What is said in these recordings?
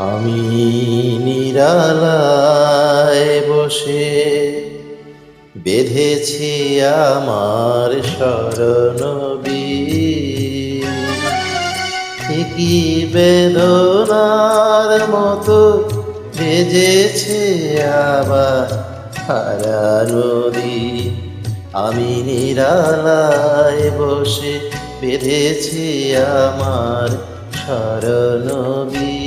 আমি নিরালায় বসে বেঁধেছি আমার শরণবীর। কি বেদনার মতো বেজেছে আবার হারানো দিন। আমি নিরালায় বসে বেঁধেছি আমার শরণবীর।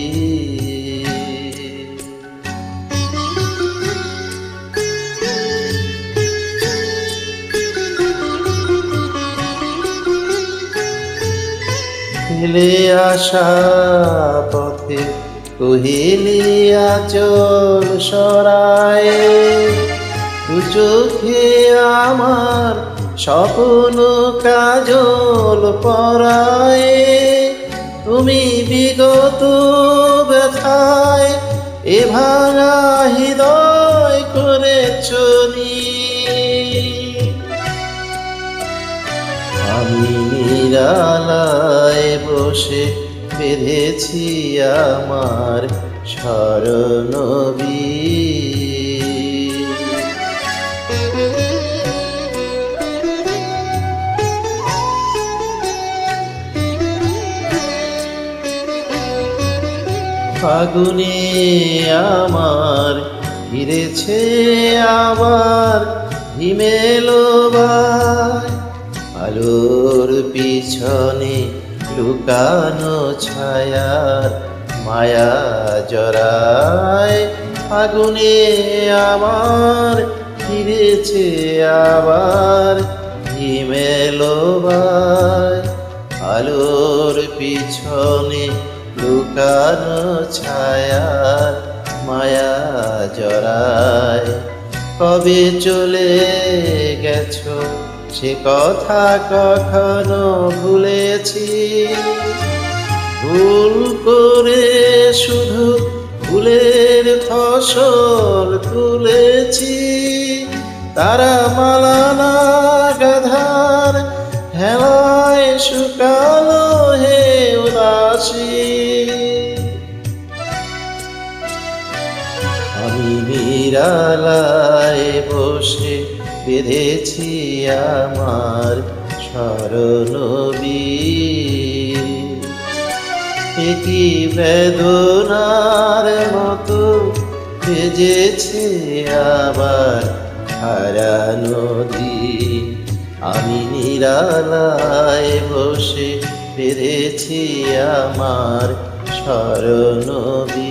ফেলে আসা পথে কহিলিয়া চল সরায়, দু চোখে আমার স্বপ্ন কাজল পরায়। তুমি বিগত ব্যথায় এ ভাঙা হৃদয় করেছ নীল। আমি নিরালায় বসে বেঁধেছি আমার শরণবীর। ফাগুনে আমার ফিরেছে আবার হিমেলো বাই। আলোর পিছনে লুকানো ছায়ার মায়া জড়ায়। ফাগুনে আমার ফিরেছে আবার হিমেলো বাই। আলোর পিছনে লুকানো ছায়ার মায়া জড়ায়। কবে চলে গেছো সে কথা কখনো ভুলেছি, ভুল করে শুধু ফুলের ফসল তুলেছি। তারা মালানা গাধার হেলায় শুকালো হে উদাসী। আমি নিরালায় বসে বেঁধেছি আমার শরণবীর। কি বেদনার মতো বেজেছে আবার হারানো দিন। আমি নিরালায় বসে বেঁধেছি আমার শরণবীর।